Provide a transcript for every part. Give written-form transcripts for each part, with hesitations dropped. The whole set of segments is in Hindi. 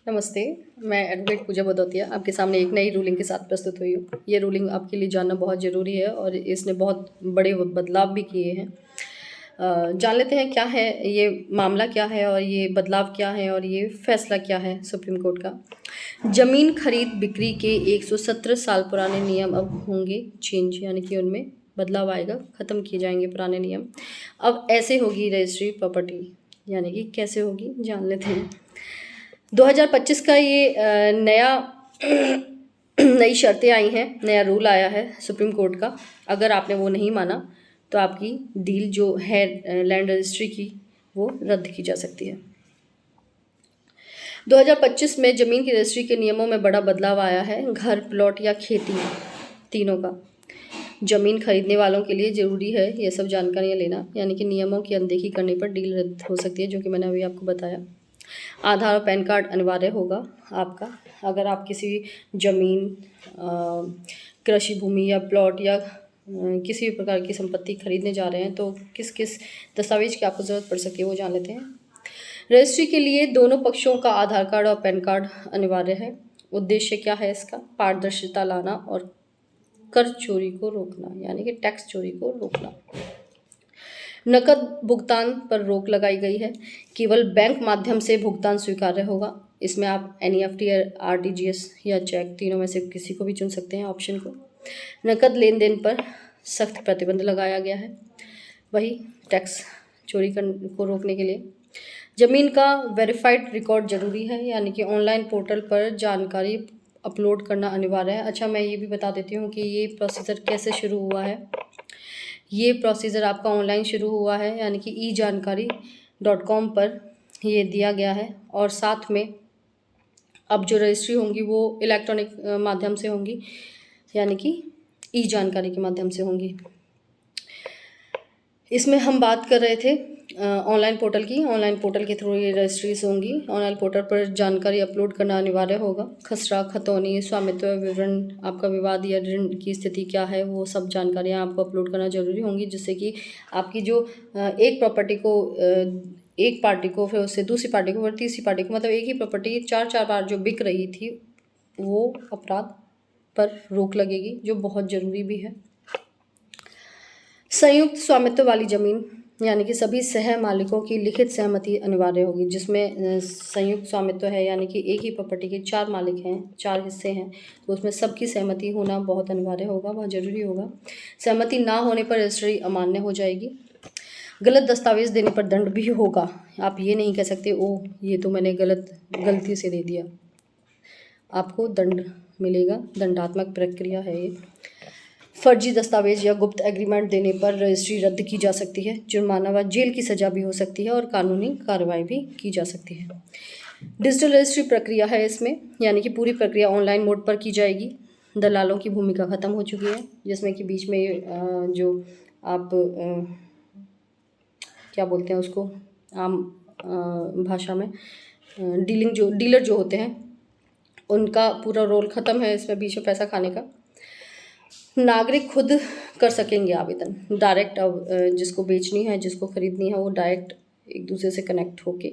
नमस्ते, मैं एडवोकेट पूजा भदौतिया आपके सामने एक नई रूलिंग के साथ प्रस्तुत हुई हूँ। ये रूलिंग आपके लिए जानना बहुत ज़रूरी है और इसने बहुत बड़े बदलाव भी किए हैं। जान लेते हैं क्या है ये मामला, क्या है और ये बदलाव क्या है और ये फैसला क्या है सुप्रीम कोर्ट का। ज़मीन खरीद बिक्री के 117 साल पुराने नियम अब होंगे चेंज, यानी कि उनमें बदलाव आएगा, ख़त्म किए जाएंगे पुराने नियम। अब ऐसे होगी रजिस्ट्री प्रॉपर्टी, यानी कि कैसे होगी जान लेते हैं। 2025 का ये नया नई शर्तें आई हैं, नया रूल आया है सुप्रीम कोर्ट का। अगर आपने वो नहीं माना तो आपकी डील जो है लैंड रजिस्ट्री की वो रद्द की जा सकती है। 2025 में ज़मीन की रजिस्ट्री के नियमों में बड़ा बदलाव आया है। घर, प्लॉट या खेती, तीनों का ज़मीन खरीदने वालों के लिए ज़रूरी है ये सब जानकारियाँ लेना, यानी कि नियमों की अनदेखी करने पर डील रद्द हो सकती है, जो कि मैंने अभी आपको बताया। आधार और पैन कार्ड अनिवार्य होगा आपका। अगर आप किसी ज़मीन, कृषि भूमि या प्लॉट या किसी भी प्रकार की संपत्ति खरीदने जा रहे हैं तो किस किस दस्तावेज की आपको ज़रूरत पड़ सकती है वो जान लेते हैं। रजिस्ट्री के लिए दोनों पक्षों का आधार कार्ड और पैन कार्ड अनिवार्य है। उद्देश्य क्या है इसका? पारदर्शिता लाना और कर चोरी को रोकना, यानी कि टैक्स चोरी को रोकना। नकद भुगतान पर रोक लगाई गई है। केवल बैंक माध्यम से भुगतान स्वीकार्य होगा। इसमें आप NEFT या RTGS या चेक, तीनों में से किसी को भी चुन सकते हैं ऑप्शन को। नकद लेन देन पर सख्त प्रतिबंध लगाया गया है, वही टैक्स चोरी को रोकने के लिए। ज़मीन का वेरीफाइड रिकॉर्ड जरूरी है, यानी कि ऑनलाइन पोर्टल पर जानकारी अपलोड करना अनिवार्य है। अच्छा, मैं ये भी बता देती हूँ कि ये प्रोसीजर कैसे शुरू हुआ है। ये प्रोसीजर आपका ऑनलाइन शुरू हुआ है, यानी कि ejankari.com पर ये दिया गया है। और साथ में अब जो रजिस्ट्री होंगी वो इलेक्ट्रॉनिक माध्यम से होंगी, यानी कि जानकारी के माध्यम से होंगी। इसमें हम बात कर रहे थे ऑनलाइन पोर्टल की। ऑनलाइन पोर्टल के थ्रू ये रजिस्ट्रीज होंगी। ऑनलाइन पोर्टल पर जानकारी अपलोड करना अनिवार्य होगा। खसरा, खतौनी, स्वामित्व विवरण, आपका विवाद या ऋण की स्थिति क्या है, वो सब जानकारियाँ आपको अपलोड करना जरूरी होंगी, जिससे कि आपकी जो एक प्रॉपर्टी को एक पार्टी को, फिर उससे दूसरी पार्टी को, फिर तीसरी पार्टी को, मतलब एक ही प्रॉपर्टी चार बार जो बिक रही थी, वो अपराध पर रोक लगेगी, जो बहुत ज़रूरी भी है। संयुक्त स्वामित्व वाली ज़मीन, यानी कि सभी सह मालिकों की लिखित सहमति अनिवार्य होगी। जिसमें संयुक्त स्वामित्व है, यानी कि एक ही प्रॉपर्टी के 4 मालिक हैं, 4 हिस्से हैं, तो उसमें सबकी सहमति होना बहुत अनिवार्य होगा, बहुत ज़रूरी होगा। सहमति ना होने पर रजिस्ट्री अमान्य हो जाएगी। गलत दस्तावेज देने पर दंड भी होगा। आप ये नहीं कह सकते ओह ये तो मैंने गलती से दे दिया, आपको दंड मिलेगा। दंडात्मक प्रक्रिया है ये। फर्जी दस्तावेज या गुप्त एग्रीमेंट देने पर रजिस्ट्री रद्द की जा सकती है। जुर्माना व जेल की सज़ा भी हो सकती है और कानूनी कार्रवाई भी की जा सकती है। डिजिटल रजिस्ट्री प्रक्रिया है इसमें, यानी कि पूरी प्रक्रिया ऑनलाइन मोड पर की जाएगी। दलालों की भूमिका ख़त्म हो चुकी है, जिसमें कि बीच में जो आप क्या बोलते हैं उसको आम भाषा में, डीलर जो होते हैं, उनका पूरा रोल ख़त्म है इसमें, बीच में पैसा खाने का। नागरिक खुद कर सकेंगे आवेदन डायरेक्ट। अब जिसको बेचनी है, जिसको खरीदनी है, वो डायरेक्ट एक दूसरे से कनेक्ट होके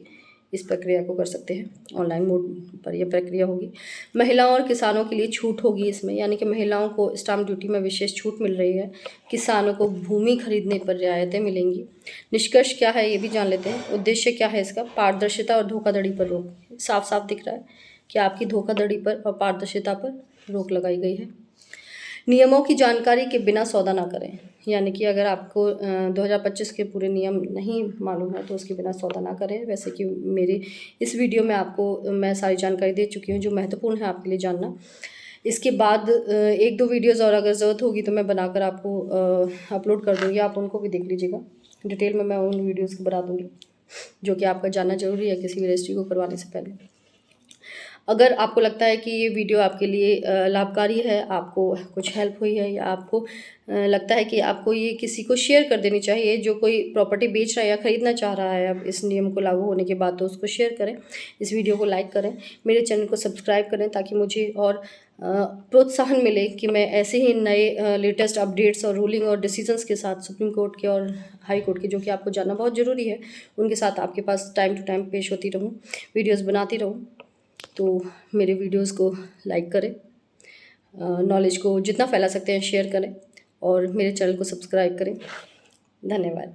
इस प्रक्रिया को कर सकते हैं। ऑनलाइन मोड पर यह प्रक्रिया होगी। महिलाओं और किसानों के लिए छूट होगी इसमें, यानी कि महिलाओं को स्टाम्प ड्यूटी में विशेष छूट मिल रही है। किसानों को भूमि खरीदने पर रियायतें मिलेंगी। निष्कर्ष क्या है ये भी जान लेते हैं। उद्देश्य क्या है इसका? पारदर्शिता और धोखाधड़ी पर रोक। साफ साफ दिख रहा है कि आपकी धोखाधड़ी पर और पारदर्शिता पर रोक लगाई गई है। नियमों की जानकारी के बिना सौदा ना करें, यानी कि अगर आपको 2025 के पूरे नियम नहीं मालूम है तो उसके बिना सौदा ना करें। वैसे कि मेरे इस वीडियो में आपको मैं सारी जानकारी दे चुकी हूँ जो महत्वपूर्ण है आपके लिए जानना। इसके बाद 1-2 वीडियोज़ और अगर ज़रूरत होगी तो मैं बनाकर आपको अपलोड कर दूँगी, आप उनको भी देख लीजिएगा। डिटेल में मैं उन वीडियोज़ को बता दूँगी जो कि आपका जानना ज़रूरी है किसी भी रजिस्ट्री को करवाने से पहले। अगर आपको लगता है कि ये वीडियो आपके लिए लाभकारी है, आपको कुछ हेल्प हुई है, या आपको लगता है कि आपको ये किसी को शेयर कर देनी चाहिए जो कोई प्रॉपर्टी बेच रहा है या ख़रीदना चाह रहा है अब इस नियम को लागू होने के बाद, तो उसको शेयर करें, इस वीडियो को लाइक करें, मेरे चैनल को सब्सक्राइब करें, ताकि मुझे और प्रोत्साहन मिले कि मैं ऐसे ही नए लेटेस्ट अपडेट्स और रूलिंग और डिसीजंस के साथ सुप्रीम कोर्ट के और हाई कोर्ट के, जो कि आपको जानना बहुत ज़रूरी है, उनके साथ आपके पास टाइम टू टाइम पेश होती रहूँ, वीडियोज़ बनाती रहूँ। तो मेरे वीडियोस को लाइक करें, नॉलेज को जितना फैला सकते हैं शेयर करें और मेरे चैनल को सब्सक्राइब करें। धन्यवाद।